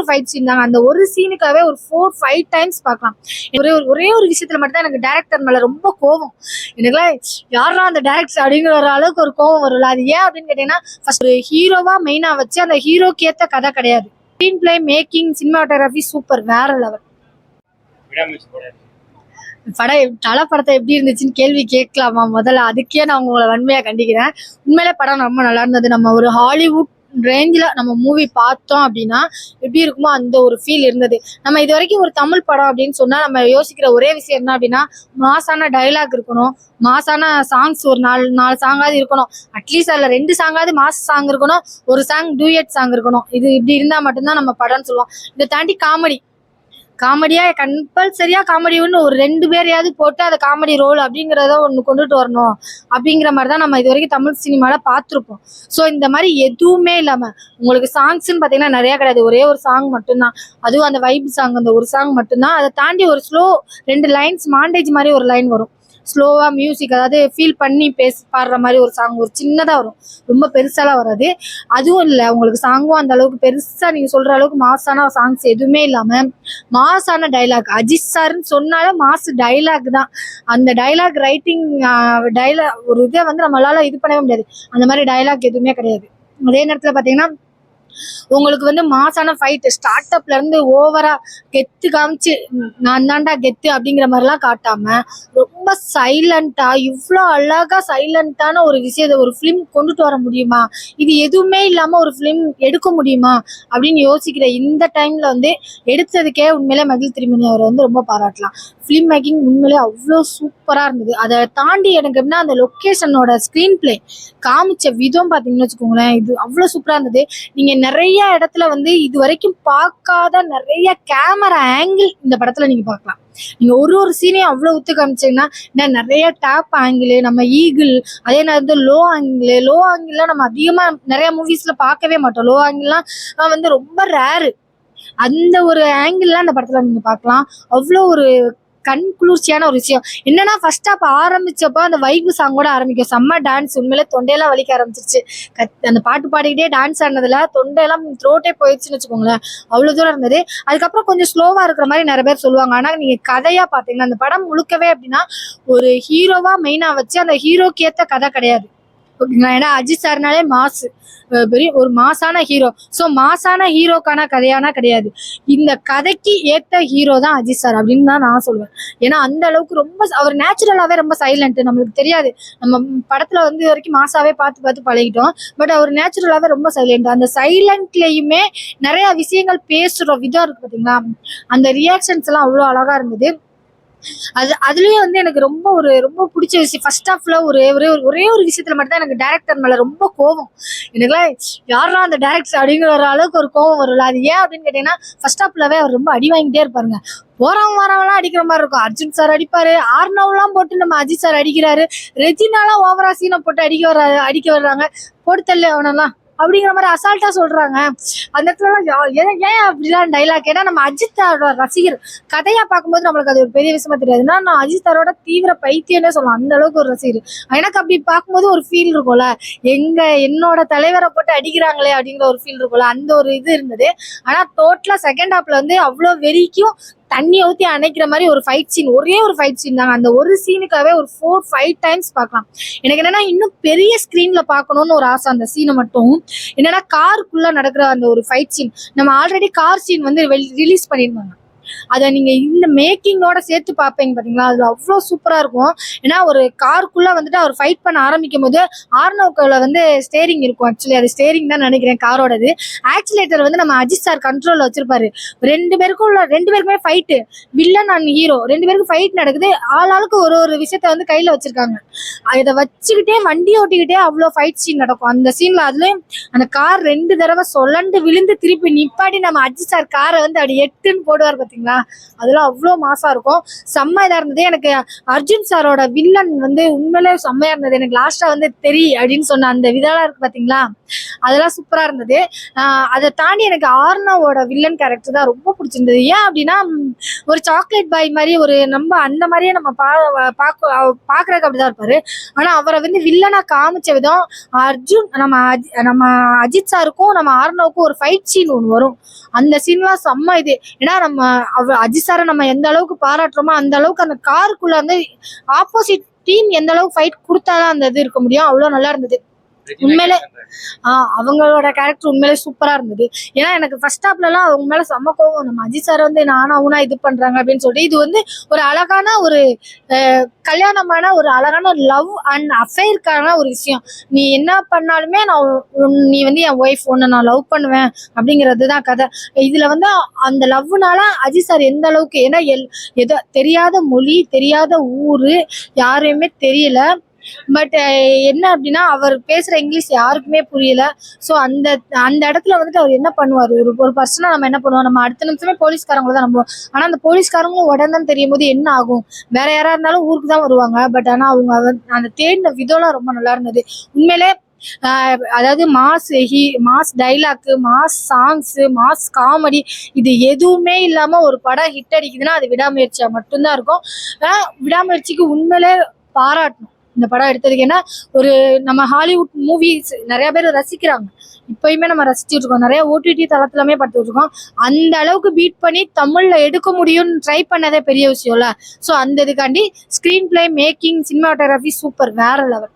ஒரு fight scene தாங்க. அந்த ஒரு சீனுக்காகவே ஒரு 4-5 டைம்ஸ் பார்க்கலாம். ஒரே ஒரு விஷயத்துல மட்டும் தான் எனக்கு டைரக்டர் மேல ரொம்ப கோவம். எனக்குலாம் யாரா அந்த டைரக்டர் அப்படிங்கிற ஒரு அளவுக்கு ஒரு கோவம் வரும்ல. அது ஏன் அப்படின்னு கேட்டீங்கன்னா, ஃபர்ஸ்ட் ஒரு ஹீரோவா மெயினா வச்சு அந்த ஹீரோக்கு ஏத்த கதை கிடையாது. Screen play, making, cinematography super, வேற லெவல். தலை படத்தை எப்படி இருந்துச்சுன்னு கேள்வி கேட்கலாமா முதல்ல? அதுக்கே நான் உங்களை வன்மையா கண்டிக்கிறேன். உண்மையிலே படம் ரொம்ப நல்லா இருந்தது. நம்ம ஒரு ஹாலிவுட் ரேஞ்சில் நம்ம மூவி பார்த்தோம் அப்படின்னா எப்படி இருக்குமோ அந்த ஒரு ஃபீல் இருந்தது. நம்ம இது வரைக்கும் ஒரு தமிழ் படம் அப்படின்னு சொன்னா நம்ம யோசிக்கிற ஒரே விஷயம் என்ன அப்படின்னா, மாசான டைலாக் இருக்கணும், மாசான சாங்ஸ் ஒரு 4 சாங்காவது இருக்கணும். அட்லீஸ்ட் அதுல 2 சாங்காவது மாஸ் சாங் இருக்கணும், ஒரு சாங் டூயட் சாங் இருக்கணும். இது இப்படி இருந்தா மட்டும்தான் நம்ம படம்னு சொல்லுவோம். இதை தாண்டி காமெடியா கம்பல்சரியா காமெடி ஒன்று ஒரு 2 பேரையாவது போட்டு அதை காமெடி ரோல் அப்படிங்கிறத ஒன்று கொண்டுட்டு வரணும். அப்படிங்கிற மாதிரி தான் நம்ம இது வரைக்கும் தமிழ் சினிமால பார்த்துருப்போம். ஸோ இந்த மாதிரி எதுவுமே இல்லாம உங்களுக்கு சாங்ஸ்ன்னு பார்த்தீங்கன்னா நிறைய கிடையாது. ஒரே ஒரு சாங் மட்டும்தான், அதுவும் அந்த வைப் சாங், அந்த ஒரு சாங் மட்டும்தான். அதை தாண்டி ஒரு ஸ்லோ 2 லைன்ஸ் மாண்டேஜ் மாதிரி ஒரு லைன் வரும், ஸ்லோவா மியூசிக், அதாவது ஃபீல் பண்ணி பாடுற மாதிரி ஒரு சாங் ஒரு சின்னதாக வரும், ரொம்ப பெருசாலாம் வராது. அதுவும் இல்லை உங்களுக்கு சாங்கும் அந்த அளவுக்கு பெருசாக நீங்கள் சொல்கிற அளவுக்கு மாசான சாங்ஸ் எதுவுமே இல்லாமல் மாசான டைலாக். அஜித் சார்ன்னு சொன்னாலே மாஸ் டைலாக் தான். அந்த டைலாக் ரைட்டிங், டைலாக் ஒரு இதை வந்து நம்மளால இது பண்ணவே முடியாது. அந்த மாதிரி டைலாக் எதுவுமே கிடையாது. அதே நேரத்தில் பார்த்தீங்கன்னா உங்களுக்கு வந்து மாசான ஃபைட் ஸ்டார்ட் அப்ல இருந்து ஓவரா கெத்து காமிச்சு நான் தாண்டா கெத்து அப்படிங்கிற மாதிரிலாம் காட்டாம ரொம்ப சைலண்டா, இவ்வளோ அழகா சைலண்டான ஒரு விஷயத்தை ஒரு ஃபிலிம் கொண்டுட்டு வர முடியுமா, இது எதுவுமே இல்லாம ஒரு ஃபிலிம் எடுக்க முடியுமா அப்படின்னு யோசிக்கிற இந்த டைம்ல வந்து எடுத்ததுக்கே உண்மையிலே மகிழ் திருமணி அவரை வந்து ரொம்ப பாராட்டலாம். ஃபிலிம் மேக்கிங் உண்மையிலே அவ்வளோ சூப்பரா இருந்தது. அதை தாண்டி எனக்கு எப்படின்னா அந்த லொக்கேஷனோட ஸ்கிரீன் பிளே காமிச்ச விதம் பார்த்தீங்கன்னு வச்சுக்கோங்களேன், இது அவ்வளோ சூப்பரா இருந்தது. நீங்க நிறைய இடத்துல வந்து இது வரைக்கும் பார்க்காத நிறைய கேமரா ஆங்கிள் இந்த படத்துல நீங்க பார்க்கலாம். நீங்க ஒரு சீனையும் அவ்வளவு ஒத்து காமிச்சீங்கன்னா நிறைய டாப் ஆங்கிள், நம்ம ஈகிள், அதே நேரத்தில் லோ ஆங்கிள்லாம் நம்ம அதிகமா நிறைய மூவிஸ்ல பார்க்கவே மாட்டோம். லோ ஆங்கிள்லாம் வந்து ரொம்ப ரேரு. அந்த ஒரு ஆங்கிள்லாம் அந்த படத்துல நீங்க பார்க்கலாம். அவ்வளோ ஒரு கண் குளிர்ச்சியான ஒரு விஷயம் என்னன்னா, ஃபர்ஸ்ட் ஹாப் ஆரம்பிச்சப்போ அந்த வைப்பு சாங்கோட ஆரம்பிக்கும். செம்ம டான்ஸ், உண்மையிலே தொண்டையெல்லாம் வலிக்க ஆரம்பிச்சிருச்சு. அந்த பாட்டு பாடிக்கிட்டே டான்ஸ் ஆனதுல தொண்டையெல்லாம் த்ரோட்டே போயிடுச்சுன்னு வச்சுக்கோங்களேன், அவ்வளவு தூரம் இருந்தது. அதுக்கப்புறம் கொஞ்சம் ஸ்லோவா இருக்கிற மாதிரி நிறைய பேர் சொல்லுவாங்க. ஆனா நீங்க கதையா பாத்தீங்கன்னா அந்த படம் முழுக்கவே அப்படின்னா ஒரு ஹீரோவா மெயினா வச்சு அந்த ஹீரோக்கு ஏத்த கதை கிடையாது. ஓகேங்களா? ஏன்னா அஜித் சார்னாலே மாசு, பெரிய ஒரு மாசான ஹீரோ. ஸோ மாசான ஹீரோக்கான கதையானா கிடையாது. இந்த கதைக்கு ஏத்த ஹீரோ தான் அஜித் சார் அப்படின்னு தான் நான் சொல்லுவேன். ஏன்னா அந்த அளவுக்கு ரொம்ப அவர் நேச்சுரலாவே ரொம்ப சைலண்ட். நம்மளுக்கு தெரியாது, நம்ம படத்துல வந்து இது வரைக்கும் மாசாவே பார்த்து பழகிட்டோம். பட் அவர் நேச்சுரலாவே ரொம்ப சைலண்ட். அந்த சைலண்ட்லயுமே நிறைய விஷயங்கள் பேசுற விதம் இருக்கு பாத்தீங்களா, அந்த ரியாக்ஷன்ஸ் எல்லாம் அவ்வளோ அழகா இருந்தது. அதுலயே வந்து எனக்கு ரொம்ப பிடிச்ச விஷயம் ஃபர்ஸ்ட் ஹாஃப்ல ஒரே ஒரு விஷயத்துல மட்டும் தான் எனக்கு டைரக்டர் மேல ரொம்ப கோவம். எனக்குலாம் யாரா அந்த டைரக்டர் அப்படிங்கிற ஒரு அளவுக்கு ஒரு கோவம் வரும்ல. அது ஏன் அப்படின்னு கேட்டீங்கன்னா, ஃபர்ஸ்ட் ஹாஃப்லவே அவர் ரொம்ப அடி வாங்கிட்டே இருப்பாருங்க. போறவன் வரவெல்லாம் அடிக்கிற மாதிரி இருக்கும். அர்ஜுன் சார் அடிப்பாரு, ஆர்னவ்லாம் போட்டு நம்ம அஜித் சார் அடிக்கிறாரு, ரெஜினாலாம் ஓவரா சீனை போட்டு அடிக்க வர்றாங்க, போட்டு தள்ளு அவனெல்லாம் அப்படிங்கிற மாதிரி அசால்ட்டா சொல்றாங்க. அந்த இடத்துல ஏன் அப்படிலாம் டைலாக்? ஏன்னா நம்ம அஜித் சாரோட ரசிகர். கதையா பார்க்கும்போது நம்மளுக்கு அது ஒரு பெரிய விஷயமா தெரியாது. நான் அஜித் சாரோட தீவிர பைத்தியம்னே சொல்லலாம், அந்த அளவுக்கு ஒரு ரசிகர். எனக்கு அப்படி பார்க்கும்போது ஒரு ஃபீல் இருக்கும்ல, என்னோட தலைவரை போட்டு அடிக்கிறாங்களே அப்படிங்கிற ஒரு ஃபீல் இருக்கும்ல, அந்த ஒரு இது இருந்தது. ஆனா டோட்டலா செகண்ட் ஹாப்ல வந்து அவ்வளோ வெறிக்கும் தண்ணி ஊற்றி அணைக்கிற மாதிரி ஒரு ஃபைட் சீன், ஒரே ஒரு ஃபைட் சீன் தாங்க. அந்த ஒரு சீனுக்காகவே ஒரு 4-5 டைம்ஸ் பார்க்கலாம். எனக்கு என்னன்னா இன்னும் பெரிய ஸ்கிரீன்ல பார்க்கணும்னு ஒரு ஆசை. அந்த சீனை மட்டும் என்னன்னா காருக்குள்ள நடக்கிற அந்த ஒரு ஃபைட் சீன், நம்ம ஆல்ரெடி கார் சீன் வந்து ரிலீஸ் பண்ணியிருந்தாங்க, அதை நீங்க இந்த மேக்கிங்கோட சேர்த்து பார்ப்பீங்க பாத்தீங்களா, அது அவ்வளோ சூப்பரா இருக்கும். ஏன்னா ஒரு காருக்குள்ள வந்துட்டு அவர் ஃபைட் பண்ண ஆரம்பிக்கும் போது ஆர்னோக்குள்ள வந்து ஸ்டேரிங் இருக்கும். ஆக்சுவலி அது ஸ்டேரிங் தான் நினைக்கிறேன் காரோடது. ஆக்சிலேட்டர் வந்து நம்ம அஜித் சார் கண்ட்ரோல்ல வச்சிருப்பாரு. 2 பேருக்குமே ஃபைட்டு, வில்லன் அண்ட் ஹீரோ 2 பேருக்கும் ஃபைட் நடக்குது. ஆளாளுக்கு ஒரு விஷயத்த வந்து கையில வச்சிருக்காங்க. இதை வச்சுக்கிட்டே வண்டி ஓட்டிக்கிட்டே அவ்வளோ ஃபைட் சீன் நடக்கும் அந்த சீன்ல. அதுலயும் அந்த கார் 2 தடவை சொல்லண்டு விழுந்து திருப்பி நிப்பாட்டி நம்ம அஜித் சார் காரை வந்து அப்படி எட்டுன்னு போடுவார் பாத்தீங்களா, பாத்திருக்கீங்களா? அதெல்லாம் அவ்வளோ மாசா இருக்கும். செம்ம இதா இருந்தது. எனக்கு அர்ஜுன் சாரோட வில்லன் வந்து உண்மையிலே செம்மையா இருந்தது. எனக்கு லாஸ்டா வந்து தெரி அப்படின்னு சொன்ன அந்த விதெல்லாம் இருக்கு பாத்தீங்களா, அதெல்லாம் சூப்பரா இருந்தது. அதை தாண்டி எனக்கு ஆர்னாவோட வில்லன் கேரக்டர் தான் ரொம்ப பிடிச்சிருந்தது. ஏன் அப்படின்னா ஒரு சாக்லேட் பாய் மாதிரி ஒரு நம்ம அந்த மாதிரியே நம்ம பாக்குறதுக்கு அப்படிதான் இருப்பாரு. ஆனா அவரை வந்து வில்லனா காமிச்ச விதம், அர்ஜுன் நம்ம அஜித் சாருக்கும் நம்ம ஆர்னாவுக்கும் ஒரு ஃபைட் சீன் ஒன்று வரும். அந்த சீன்லாம் செம்ம இது. ஏன்னா நம்ம அஜித் சாரை நம்ம எந்த அளவுக்கு பாராட்டுறோமோ அந்த அளவுக்கு அந்த காருக்குள்ள வந்து ஆப்போசிட் டீம் எந்த அளவுக்கு ஃபைட் கொடுத்தாதான் அந்த இது இருக்க முடியும். அவ்வளவு நல்லா இருந்தது உண்மையிலே. அவங்களோட கேரக்டர் உண்மையிலே சூப்பரா இருந்தது. ஏன்னா எனக்கு ஃபர்ஸ்ட் ஹாப்ல எல்லாம் அவங்க மேல செம்ம கோவம். நம்ம அஜித் சார் வந்து நானா ஊனா இது பண்றாங்க அப்படின்னு சொல்லிட்டு, இது வந்து ஒரு அழகான ஒரு கல்யாணமான ஒரு அழகான லவ் அண்ட் அஃபேருக்கான ஒரு விஷயம். நீ என்ன பண்ணாலுமே நீ வந்து என் ஒய்ஃப், உன்னை நான் லவ் பண்ணுவேன் அப்படிங்கிறது தான் கதை. இதுல வந்து அந்த லவ்னால அஜித் சார் எந்த அளவுக்கு, ஏன்னா ஏதோ தெரியாத மொழி, தெரியாத ஊரு, யாரையுமே தெரியல. பட் என்ன அப்படின்னா அவர் பேசுற இங்கிலீஷ் யாருக்குமே புரியல. ஸோ அந்த அந்த இடத்துல வந்துட்டு அவர் என்ன பண்ணுவார், ஒரு பர்சனா நம்ம என்ன பண்ணுவோம், நம்ம அடுத்த நிமிஷமே போலீஸ்காரங்களை தான் நம்புவோம். ஆனா அந்த போலீஸ்காரங்களும் உடனே தெரியும் போது என்ன ஆகும், வேற யாரா இருந்தாலும் ஊருக்கு தான் வருவாங்க. பட் ஆனா அவங்க அந்த தேடின விதம்லாம் ரொம்ப நல்லா இருந்தது உண்மையிலே. அதாவது mass dialogue, mass songs, mass comedy, இது எதுவுமே இல்லாம ஒரு படம் ஹிட் அடிக்குதுன்னா அது விடாமுயற்சியா மட்டும்தான் இருக்கும். விடாமுயற்சிக்கு உண்மையிலே பாராட்டணும் இந்த படம் எடுத்ததுக்கு. ஏன்னா ஒரு நம்ம ஹாலிவுட் மூவிஸ் நிறைய பேர் ரசிக்கிறாங்க, இப்பயுமே நம்ம ரசிச்சுட்டு இருக்கோம், நிறைய ஓடிடி தளத்துலமே பார்த்துட்டு இருக்கோம். அந்த அளவுக்கு பீட் பண்ணி தமிழ்ல எடுக்க முடியும்னு ட்ரை பண்ணதே பெரிய விஷயம்ல. ஸோ அந்த இதுக்காண்டி screen play, making, cinematography super, வேற லெவல்.